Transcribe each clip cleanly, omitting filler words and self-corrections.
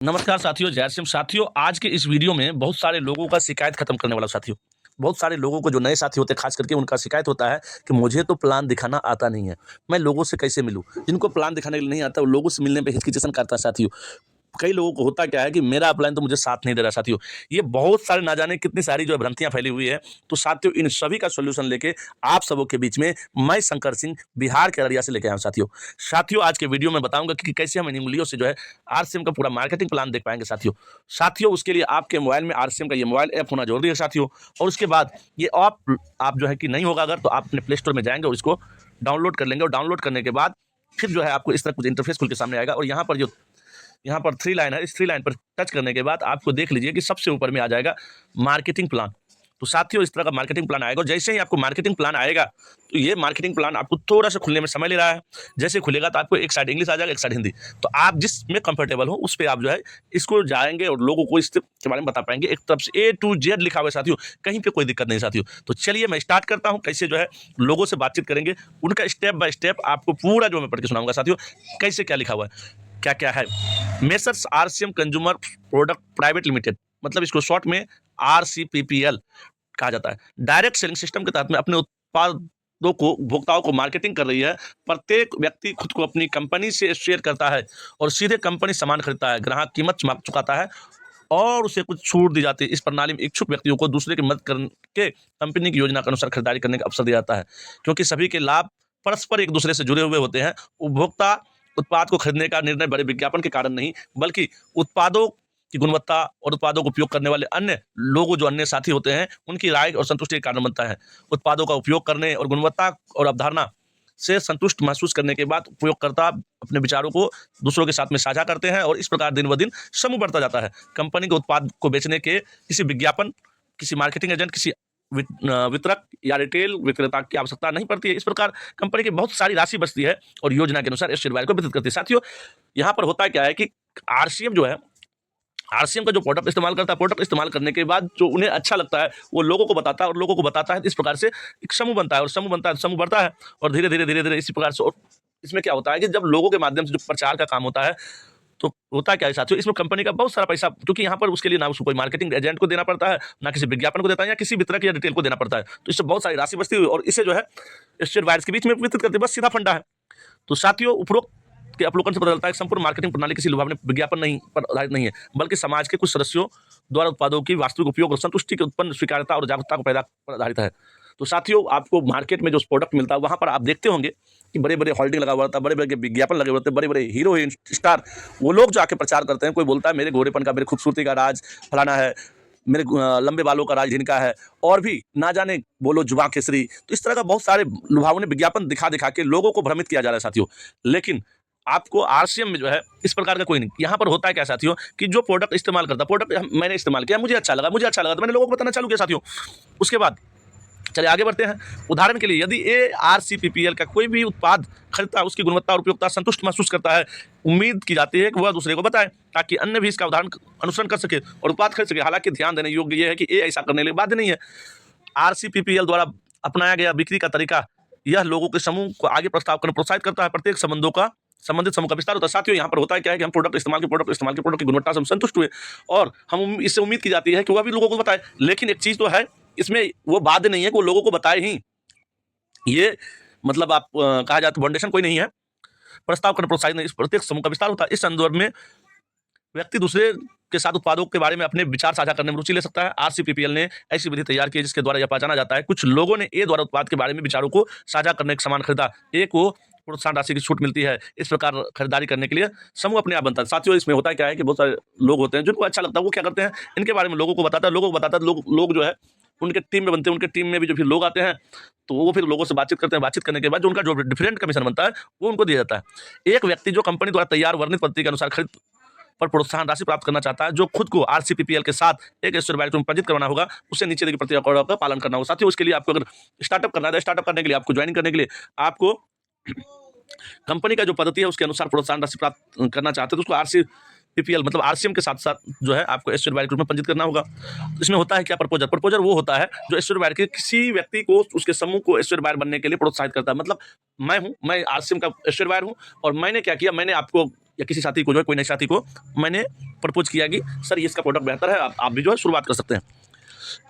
नमस्कार साथियों, जय सिंह। साथियों, आज के इस वीडियो में बहुत सारे लोगों का शिकायत खत्म करने वाला साथियों। बहुत सारे लोगों को जो नए साथी होते हैं खास करके उनका शिकायत होता है कि मुझे तो प्लान दिखाना आता नहीं है, मैं लोगों से कैसे मिलूँ? जिनको प्लान दिखाने के लिए नहीं आता वो लोगों से मिलने पे हिचकिचाहट करता है साथियों। कई लोगों को होता क्या है कि मेरा अपलाइन तो मुझे साथ नहीं दे रहा साथियों। ये बहुत सारे ना जाने कितनी सारी जो है भ्रांतियाँ फैली हुई है। तो साथियों, इन सभी का सॉल्यूशन लेके आप सबों के बीच में मैं शंकर सिंह बिहार के अररिया से लेके आया हूँ साथियों। साथियों, आज के वीडियो में बताऊंगा कि कैसे हम इन उंगलियों से जो है आरसीएम का पूरा मार्केटिंग प्लान देख पाएंगे साथियों। साथियों, उसके लिए आपके मोबाइल में आरसीएम का ये मोबाइल ऐप होना जरूरी है साथियों। और उसके बाद ये आप जो है कि नहीं होगा अगर तो आप अपने प्ले स्टोर में जाएंगे और इसको डाउनलोड कर लेंगे। और डाउनलोड करने के बाद फिर जो है आपको इस तरह कुछ इंटरफेस खुल के सामने आएगा। और यहाँ पर थ्री लाइन है, इस थ्री लाइन पर टच करने के बाद आपको देख लीजिए कि सबसे ऊपर में आ जाएगा मार्केटिंग प्लान। तो साथियों, इस तरह का मार्केटिंग प्लान आएगा और जैसे ही आपको मार्केटिंग प्लान आएगा तो ये मार्केटिंग प्लान आपको थोड़ा सा खुलने में समय ले रहा है। जैसे खुलेगा तो आपको एक साइड इंग्लिश आ जाएगा, एक साइड हिंदी। तो आप जिसमें कंफर्टेबल हो उस पर आप जो है इसको जाएंगे और लोगों को इसके बारे में बता पाएंगे। एक तरफ से A to Z लिखा हुआ है साथियों, कहीं पे कोई दिक्कत नहीं साथियों। तो चलिए मैं स्टार्ट करता हूँ कैसे जो है लोगों से बातचीत करेंगे, उनका स्टेप बाय स्टेप आपको पूरा जो मैं पढ़ के सुनाऊंगा साथियों, कैसे क्या लिखा हुआ है, क्या क्या है। Messrs RCM consumer product private limited, मतलब इसको शॉर्ट में आरसीपीपीएल कहा जाता है, डायरेक्ट सेलिंग सिस्टम के तहत में अपने उत्पादों को उपभोक्ताओं को मार्केटिंग कर रही है। प्रत्येक व्यक्ति खुद को अपनी कंपनी से शेयर करता है और सीधे कंपनी सामान खरीदता है। ग्राहक कीमत चुकाता है और उसे कुछ छूट दी जाती है। इस प्रणाली में इच्छुक व्यक्तियों को दूसरे की मदद करके कंपनी की योजना के अनुसार खरीदारी करने का अवसर दिया जाता है, क्योंकि सभी के लाभ परस्पर एक दूसरे से जुड़े हुए होते हैं। उपभोक्ता उत्पाद को खरीदने का निर्णय बड़े विज्ञापन के कारण नहीं, बल्कि उत्पादों की गुणवत्ता और उत्पादों का उपयोग करने वाले अन्य लोगों जो अन्य साथी होते हैं उनकी राय और संतुष्टि के कारण बनता है। उत्पादों का उपयोग करने और गुणवत्ता और अवधारणा से संतुष्ट महसूस करने के बाद उपयोगकर्ता अपने विचारों को दूसरों के साथ में साझा करते हैं और इस प्रकार दिन ब दिन समूह बढ़ता जाता है। कंपनी के उत्पाद को बेचने के किसी विज्ञापन, किसी मार्केटिंग एजेंट, किसी वितरक या रिटेल विक्रेता की आवश्यकता नहीं पड़ती है। इस प्रकार कंपनी की बहुत सारी राशि बचती है और योजना के अनुसार इस शेयर को वितरित करती है। साथियों, यहाँ पर होता क्या है कि आरसीएम जो है, आरसीएम का जो प्रोडक्ट इस्तेमाल करता है, प्रोडक्ट इस्तेमाल करने के बाद जो उन्हें अच्छा लगता है वो लोगों को बताता है और लोगों को बताता है। इस प्रकार से एक समूह बनता है और समूह बनता है, समूह बढ़ता है और धीरे धीरे धीरे धीरे इसी प्रकार से। और इसमें क्या होता है कि जब लोगों के माध्यम से जो प्रचार का काम होता है तो होता क्या है साथियों, इसमें कंपनी का बहुत सारा पैसा, क्योंकि यहाँ पर उसके लिए ना उसको कोई मार्केटिंग एजेंट को देना पड़ता है, ना किसी विज्ञापन को देता है, या किसी वितरक या रिटेल को देना पड़ता है। तो इससे बहुत सारी राशि बचती है और इसे जो है शेयर बायर्स के बीच में वितरित करते हैं। बस सीधा फंडा है। तो साथियों, उपरोक्त के अवलोकन से पता चलता है कि संपूर्ण मार्केटिंग प्रणाली किसी लुभावने विज्ञापन नहीं पर आधारित नहीं है, बल्कि समाज के कुछ सदस्यों द्वारा उत्पादों की वास्तविक उपयोग और संतुष्टि के उत्पन्न स्वीकार्यता और जागरूकता को पैदा पर आधारित है। तो साथियों, आपको मार्केट में जो प्रोडक्ट मिलता है वहां पर आप देखते होंगे कि बड़े बड़े होल्डिंग लगा हुआ था, बड़े बड़े विज्ञापन लगे हुए थे, बड़े बड़े हीरो स्टार वो लोग जो आके प्रचार करते हैं। कोई बोलता है मेरे गोरेपन का, मेरे खूबसूरती का राज फलाना है, मेरे लंबे बालों का राज इनका है, और भी ना जाने बोलो जुबां केसरी। तो इस तरह का बहुत सारे लुभावने विज्ञापन दिखा दिखा के लोगों को भ्रमित किया जा रहा है साथियों। लेकिन आपको आरसीएम में जो है इस प्रकार का कोई नहीं। यहाँ पर होता है क्या साथियों कि जो प्रोडक्ट इस्तेमाल करता, प्रोडक्ट मैंने इस्तेमाल किया, मुझे अच्छा लगा तो मैंने लोगों को बताना चालू किया साथियों। उसके बाद चलिए आगे बढ़ते हैं। उदाहरण के लिए, यदि ARCPPL का कोई भी उत्पाद खरीदता है, उसकी गुणवत्ता और उपयोगिता संतुष्ट महसूस करता है, उम्मीद की जाती है कि वह दूसरे को बताए ताकि अन्य भी इसका उदाहरण अनुसरण कर सके और उत्पाद खरीद सके। हालांकि ध्यान देने योग्य यह है कि ये ऐसा करने के लिए बाध्य नहीं है। आरसीपीपीएल द्वारा अपनाया गया बिक्री का तरीका यह लोगों के समूह को आगे प्रस्ताव करने प्रोत्साहित करता है। प्रत्येक संबंधित समूह का विस्तार होता है। साथियों, यहाँ पर होता है क्या है कि हम प्रोडक्ट की गुणवत्ता से हम संतुष्ट हुए और हम इससे उम्मीद की जाती है कि वह भी लोगों को बताए। लेकिन एक चीज तो है, इसमें वो बाध्य नहीं है कि वो लोगों को बताए ही। ये मतलब आप कहा जाए तो फाउंडेशन कोई नहीं है। प्रस्ताव करने प्रोत्साहित नहीं, इस प्रत्येक समूह का विस्तार होता है। इस संदर्भ में व्यक्ति दूसरे के साथ उत्पादों के बारे में अपने विचार साझा करने में रुचि ले सकता है। आरसीपीपीएल ने ऐसी विधि तैयार की है जिसके द्वारा यह पहचाना जाता है कुछ लोगों ने ए द्वारा उत्पाद के बारे में विचारों को साझा करने का सामान खरीदा, ए को प्रोत्साहन राशि की छूट मिलती है। इस प्रकार खरीदारी करने के लिए समूह अपने आप बनता है। साथियों, इसमें होता क्या है कि बहुत सारे लोग होते हैं जिनको अच्छा लगता है, वो क्या करते हैं, इनके बारे में लोगों को बताता है, लोग जो है उनके टीम में बनते हैं। उनके टीम में भी जो फिर लोग आते हैं तो वो फिर लोगों से बातचीत करते हैं। बातचीत करने के बाद जो उनका जो डिफरेंट कमीशन बनता है वो उनको दिया जाता है। एक व्यक्ति जो कंपनी द्वारा तैयार वर्णित पद्धति के अनुसार खरीद पर प्रोत्साहन राशि प्राप्त करना चाहता है, जो खुद को आरसीपीपीएल के साथ एक शेयर बाजार में पंजीकृत करवाना होगा, उसे नीचे दी प्रक्रिया का पालन करना होगा। साथियों, उसके लिए आपको अगर स्टार्टअप करना है, स्टार्टअप करने के लिए आपको ज्वाइन करने के लिए आपको कंपनी का जो पद्धति है उसके अनुसार प्रोत्साहन राशि प्राप्त करना चाहते हैं तो उसको आरसीपीपीएल मतलब आरसीएम के साथ साथ जो है आपको शेयर बाजार के रूप में पंजीकृत करना होगा। इसमें होता है क्या, प्रपोजर वो होता है जो शेयर बाजार के किसी व्यक्ति को उसके समूह को शेयर बाजार बनने के लिए प्रोत्साहित करता है। मतलब मैं आरसीएम का शेयर बाजार हूं और मैंने क्या किया, मैंने आपको या किसी साथी को जो है, कोई नए साथी को मैंने प्रपोज किया कि सर ये इसका प्रोडक्ट बेहतर है, आप भी जो है शुरुआत कर सकते हैं।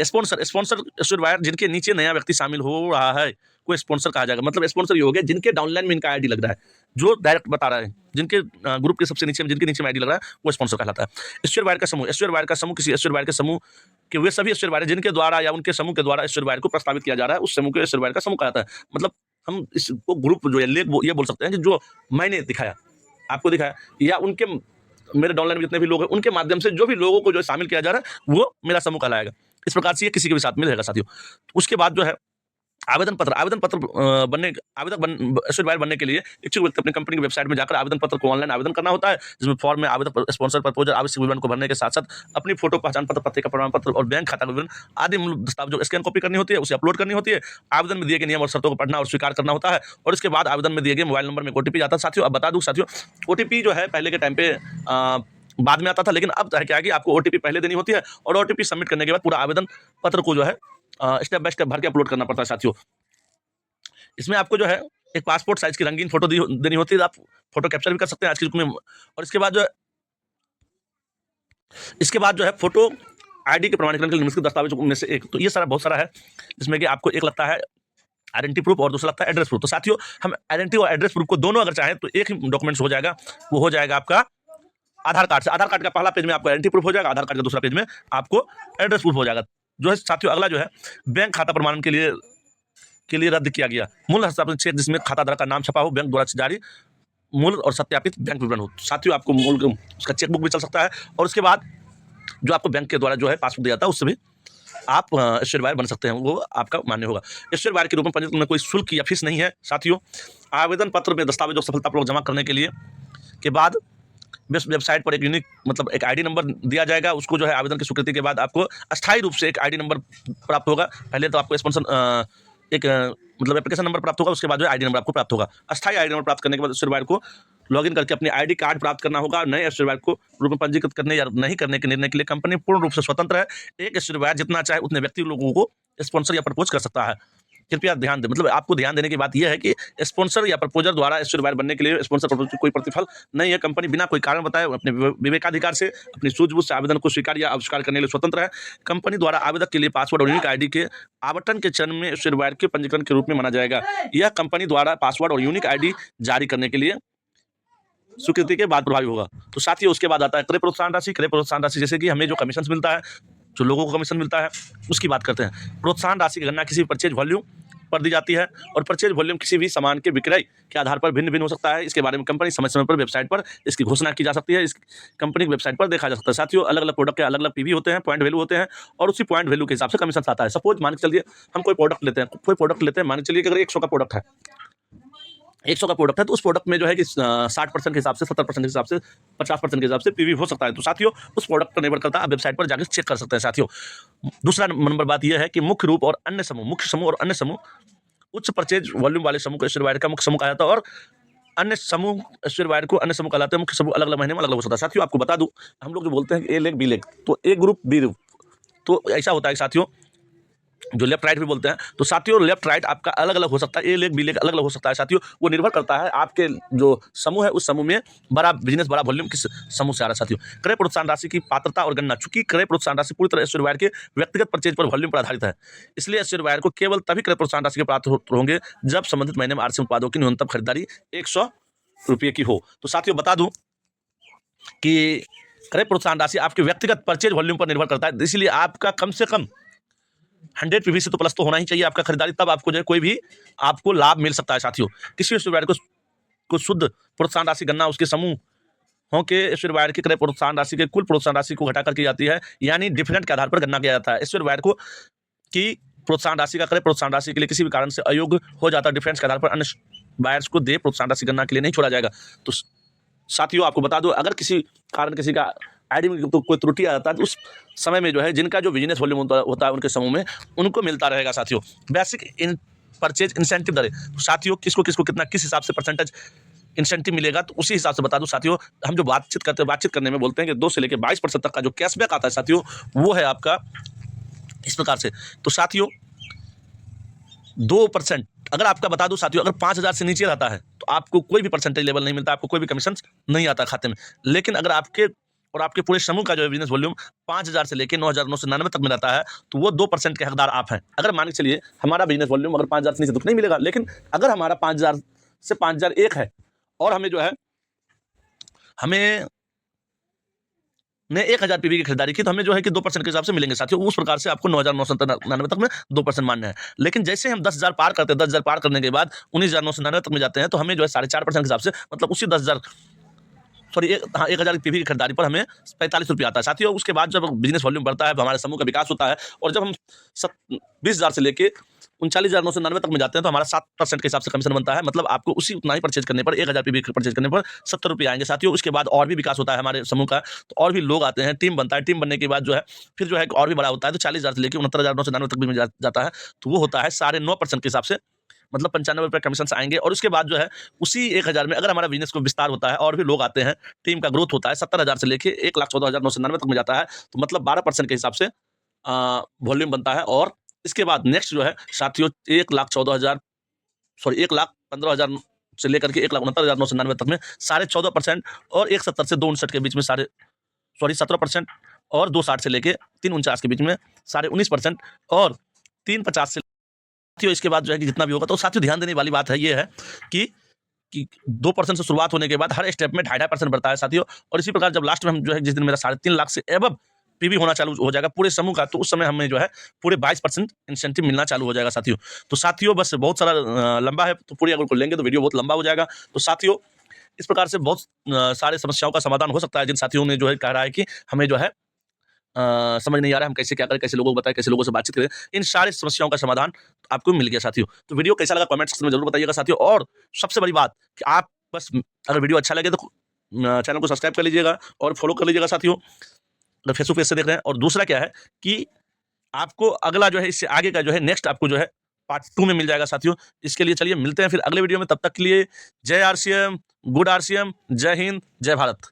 स्पॉन्सर एश्योर्ड बायर जिनके नीचे नया व्यक्ति शामिल हो रहा है को स्पॉन्सर कहा जाएगा। मतलब स्पॉन्सर ये हो गया जिनके डाउनलाइन में इनका आईडी लग रहा है, जो डायरेक्ट बता रहा है, जिनके ग्रुप के सबसे नीचे में जिनके नीचे में आईडी लग रहा है वो स्पॉन्सर कहलाता है। एश्योर्ड बायर का समूह, एश्योर्ड बायर का समूह किसी एश्योर्ड बायर के समूह कि वे सभी एश्योर्ड बायर जिनके द्वारा या उनके समूह के द्वारा एश्योर्ड बायर को प्रस्तावित किया जा रहा है, उस समूह को एश्योर्ड बायर का समूह कहलाता है। मतलब हम इसको ग्रुप जो है ये बोल सकते हैं कि जो मैंने दिखाया, आपको दिखाया, या उनके मेरे डाउनलाइन में जितने भी लोग हैं उनके माध्यम से जो भी लोगों को जो शामिल किया जा रहा है वो मेरा समूह कहलाएगा। इस प्रकार से ये किसी के भी साथ में रहेगा साथियों। उसके बाद जो है आवेदन पत्र एश्योर्ड बायर बनने के लिए इच्छुक व्यक्ति अपनी कंपनी की वेबसाइट में जाकर आवेदन पत्र को ऑनलाइन आवेदन करना होता है, जिसमें फॉर्म में आवेदन स्पॉन्सर प्रपोजल आवश्यक विवरण को भरने के साथ साथ अपनी फोटो, पहचान पत्र, पते का प्रमाण पत्र और बैंक खाता विवरण आदि मूल दस्तावेज जो स्कैन कॉपी करनी होती है उसे अपलोड करनी होती है। आवेदन में दिए गए नियम और शर्तों को पढ़ना और स्वीकार करना होता है और इसके बाद आवेदन में दिए गए मोबाइल नंबर में ओटीपी जाता है। साथियों अब बता दूं साथियों, ओटीपी जो है पहले के टाइम पे बाद में आता था, लेकिन अब क्या है कि आपको ओटीपी पहले देनी होती है और ओटीपी सबमिट करने के बाद पूरा आवेदन पत्र को जो है स्टेप बाय स्टेप भर के अपलोड करना पड़ता है साथियों। इसमें आपको जो है एक पासपोर्ट साइज की रंगीन फोटो देनी होती है, आप फोटो कैप्चर भी कर सकते हैं आज के युग में। और इसके बाद जो है फोटो आईडी के प्रमाणीकरण के लिए निम्नलिखित दस्तावेजों में से एक, तो ये सारा बहुत सारा है, जिसमें कि आपको एक लगता है आइडेंटिटी प्रूफ और दूसरा लगता है एड्रेस प्रूफ। तो साथियों हम आइडेंटिटी और एड्रेस प्रूफ को दोनों अगर चाहें तो एक ही डॉक्यूमेंट्स हो जाएगा, वो हो जाएगा आपका आधार कार्ड से। आधार कार्ड का पहला पेज में आपको आइडेंटिटी प्रूफ हो जाएगा, आधार कार्ड का दूसरा पेज में आपको एड्रेस प्रूफ हो जाएगा। जो है साथियों अगला जो है बैंक खाता प्रमाणन के लिए रद्द किया गया मूल हस्ताक्षर चेक जिसमें खाताधारक का नाम छपा हो, बैंक द्वारा जारी मूल और सत्यापित बैंक विवरण हो। साथियों आपको मूल उसका चेकबुक भी चल सकता है और उसके बाद जो आपको बैंक के द्वारा जो है पासबुक दिया जाता है उससे भी आप एश्योर्ड बायर बन सकते हैं, वो आपका मान्य होगा। एश्योर्ड बायर के रूप में पंजीकरण में कोई शुल्क या फीस नहीं है साथियों। आवेदन पत्र में दस्तावेजों सफलतापूर्वक जमा करने के बाद वेबसाइट पर एक यूनिक मतलब एक आईडी नंबर दिया जाएगा, उसको जो है आवेदन की स्वीकृति के बाद आपको अस्थायी रूप से एक आईडी नंबर प्राप्त होगा। पहले तो आपको स्पॉन्सर एक मतलब एप्लीकेशन नंबर प्राप्त होगा, उसके बाद जो आईडी नंबर आपको प्राप्त होगा। अस्थायी आईडी नंबर प्राप्त करने के बाद एश्योर्ड बायर को लॉगिन करके अपनी आईडी कार्ड प्राप्त करना होगा। नए एश्योर्ड बायर को रूप में पंजीकृत करने या नहीं करने के निर्णय के लिए कंपनी पूर्ण रूप से स्वतंत्र है। एक एश्योर्ड बायर जितना चाहे उतने व्यक्ति लोगों को स्पॉन्सर या प्रपोज कर सकता है। कृपया ध्यान दें, मतलब आपको ध्यान देने की बात यह है कि स्पॉन्सर या प्रपोजर द्वारा एश्योर्ड बायर बनने के लिए स्पॉन्सर प्रपोजल कोई प्रतिफल नहीं है। कंपनी बिना कोई कारण बताए अपने विवेकाधिकार से अपनी सूझबूझ से आवेदन को स्वीकार या अस्वीकार करने के लिए स्वतंत्र है। कंपनी द्वारा आवेदक के लिए पासवर्ड और यूनिक आईडी के आवंटन के चरण में एश्योर्ड बायर के पंजीकरण के रूप में माना जाएगा। यह कंपनी द्वारा पासवर्ड और यूनिक आईडी जारी करने के लिए स्वीकृति के बाद प्रभावी होगा। तो साथियों उसके बाद आता है क्रय प्रोत्साहन राशि। क्रय प्रोत्साहन राशि जैसे कि हमें जो कमीशन मिलता है, जो लोगों को कमीशन मिलता है, उसकी बात करते हैं। प्रोत्साहन राशि की गणना किसी परचेज वॉल्यूम पर दी जाती है और परचेज वॉल्यूम किसी भी सामान के विक्रय के आधार पर भिन्न भिन्न हो सकता है। इसके बारे में कंपनी समय समय पर वेबसाइट पर इसकी घोषणा की जा सकती है, इस कंपनी की वेबसाइट पर देखा जा सकता है। साथियों अलग अलग प्रोडक्ट के अलग अलग पीवी होते हैं, पॉइंट वैल्यू होते हैं और उसी पॉइंट वैल्यू के हिसाब से कमीशन आता है। सपोज मान के चलिए हम कोई प्रोडक्ट लेते हैं, मान के चलिए कि अगर 100 का प्रोडक्ट है, 100 का प्रोडक्ट है तो उस प्रोडक्ट में जो है कि 60% के हिसाब से, 70% के हिसाब से, 50% के हिसाब से पीवी हो सकता है। तो साथियों उस प्रोडक्ट पर निर्भर करता है, आप वेबसाइट पर जाकर चेक कर सकते हैं। साथियों दूसरा नंबर बात यह है कि मुख्य समूह और अन्य समूह उच्च परचेज वॉल्यूम वाले समूह को एश्योर्ड बायर का मुख्य समूह कहा जाता है और अन्य समूह एश्योर्ड बायर को अन्य समूह कहलाते हैं। मुख्य समूह अलग अलग महीने में अलग अलग हो सकता है। साथियों आपको बता दूं, हम लोग जो बोलते हैं ए लेग बी लेग, तो ए ग्रुप बी ग्रुप, तो ऐसा होता है साथियों, जो लेफ्ट राइट भी बोलते हैं। तो साथियों लेफ्ट राइट आपका अलग अलग हो सकता है, ए लेग बी लेग अलग अलग हो सकता है। साथियों वो निर्भर करता है आपके जो समूह है उस समूह में बड़ा बिजनेस, बड़ा वॉल्यूम किस समूह से आ रहा है। साथियों क्रय प्रोत्साहन राशि की पात्रता और गणना, चूंकि क्रय प्रोत्साहन राशि पूरी तरह एश्योर्ड बायर के व्यक्तिगत परचेज पर वॉल्यूम पर आधारित है, इसलिए एश्योर्ड बायर को केवल तभी क्रय प्रोत्साहन राशि के प्राप्त होंगे जब संबंधित महीने में आरसी उत्पादों की न्यूनतम खरीदारी 100 रुपये की हो। तो साथियों बता दूं कि क्रय प्रोत्साहन राशि आपके व्यक्तिगत परचेज वॉल्यूम पर निर्भर करता है, इसलिए आपका कम से कम 100 पीवी से तो प्लस तो होना ही चाहिए आपका खरीदारी, तब आपको जो है कोई भी आपको लाभ मिल सकता है। साथियों किसी एश्योर्ड बायर को शुद्ध प्रोत्साहन राशि गणना उसके समूहों के एश्योर्ड बायर की क्रय प्रोत्साहन राशि के कुल प्रोत्साहन राशि को घटाकर की जाती है, यानी डिफरेंट के आधार पर गणना किया जाता है। एश्योर्ड बायर को की प्रोत्साहन राशि का क्रय प्रोत्साहन राशि के लिए किसी भी कारण से अयोग्य हो जाता है, डिफरेंस के आधार पर अन्य बायर्स को दे प्रोत्साहन राशि गणना के लिए नहीं छोड़ा जाएगा। तो साथियों आपको बता दो, अगर किसी कारण किसी का आईडी में तो कोई त्रुटि आ जाता है तो उस समय में जो है जिनका जो बिजनेस वॉल्यूम होता है उनके समूह में उनको मिलता रहेगा। साथियों बेसिक इन परचेज इंसेंटिव दरें, साथियों किसको किसको कितना किस हिसाब से परसेंटेज इंसेंटिव मिलेगा तो उसी हिसाब से बता दूं। साथियों हम जो बातचीत करने में बोलते हैं कि 2 से लेकर 22% तक का जो कैशबैक आता है साथियों, वो है आपका इस प्रकार से। तो साथियों 2% अगर आपका बता दूं साथियों, अगर 5,000 से नीचे रहता है तो आपको कोई भी परसेंटेज लेवल नहीं मिलता, आपको कोई भी कमीशन नहीं आता खाते में। लेकिन अगर आपके पूरे समूह का जो है बिजनेस वॉल्यूम 5,000 से लेके 9,999 तक में रहता है, तो वो 2% के हकदार आप हैं। अगर मान के चलिए हमारा बिजनेस वॉल्यूम अगर 5,000 से नीचे तो नहीं मिलेगा, लेकिन अगर हमारा 5,000 से 5,001 है और हमें जो है हमें ने 1,000 पीवी की खरीदारी की, तो हमें जो है कि 2% के हिसाब से मिलेंगे साथियों। उस प्रकार से आपको 9,999 तक में 2% मानना है। लेकिन जैसे हम 10,000 पार करते हैं, 10,000 पार करने के बाद 19,999 तक में जाते हैं, तो हमें जो है 4.5% के हिसाब से, मतलब उसी 10,000 सॉरी 1,000 पीवी की खरीदारी पर हमें 45 रुपये आता है साथियों। उसके बाद जब बिजनेस वॉल्यूम बढ़ता है, हमारे समूह का विकास होता है, और जब हम 20,000 से लेके 39,999 तक में जाते हैं, तो हमारा 7% के हिसाब से कमीशन बनता है। मतलब आपको उसी उतना ही परचेज करने पर, 1,000 पीवी परचेज करने पर 70 रुपये आएंगे साथियों। उसके बाद और भी विकास होता है हमारे समूह का, तो और भी लोग आते हैं, टीम बनता है। टीम बनने के बाद जो है फिर जो है और भी बड़ा होता है, तो 40,000 से लेकर 69,999 तक भी जाता है। तो वो होता है 9.5% के हिसाब से, मतलब 95 रुपये कमीशन आएंगे। और उसके बाद जो है उसी 1,000 में अगर हमारा बिजनेस को विस्तार होता है और भी लोग आते हैं, टीम का ग्रोथ होता है, 70,000 से लेके 1,14,999 तक में जाता है, तो मतलब 12% के हिसाब से वॉल्यूम बनता है। और इसके बाद नेक्स्ट जो है साथियों 1,14,000 सॉरी 1,15,000 से लेकर के 1,69,999 तक में 14.5% और 1,70 से 2,59 के बीच में 17% और 2,60 से लेके 3,49 के बीच में 19.5% और 3,50 से साथियों। इसके बाद जो है कि जितना भी होगा, तो साथियों ध्यान देने वाली बात है ये है कि 2% से शुरुआत होने के बाद हर स्टेप में 2.5% बढ़ता है साथियों। और इसी प्रकार जब लास्ट में हम जो है जिस दिन मेरा 3.5 लाख से एबव पीवी होना चालू हो जाएगा पूरे समूह का, तो उस समय हमें जो है पूरे 22% इंसेंटिव मिलना चालू हो जाएगा साथियों। तो साथियों बस बहुत सारा लंबा है, तो पूरी अगर लेंगे तो वीडियो बहुत लंबा हो जाएगा। तो साथियों इस प्रकार से बहुत सारे समस्याओं का समाधान हो सकता है, जिन साथियों ने जो है कह रहा है कि हमें जो है समझ नहीं आ रहा है हम कैसे क्या करें, कैसे लोगों को बताएं, कैसे लोगों से बातचीत करें। इन सारी समस्याओं का समाधान आपको मिल गया साथियों। तो वीडियो कैसा लगा कमेंट सेक्शन में जरूर बताइएगा साथियों। और सबसे बड़ी बात कि आप बस अगर वीडियो अच्छा लगे तो चैनल को सब्सक्राइब कर लीजिएगा और फॉलो कर लीजिएगा साथियों, अगर फेसबुक पेज से देख रहे हैं। और दूसरा क्या है कि आपको अगला जो है इससे आगे का जो है नेक्स्ट आपको जो है पार्ट 2 में मिल जाएगा साथियों। इसके लिए चलिए मिलते हैं फिर अगले वीडियो में, तब तक के लिए जय आरसीएम, गुड आरसीएम, जय हिंद, जय भारत।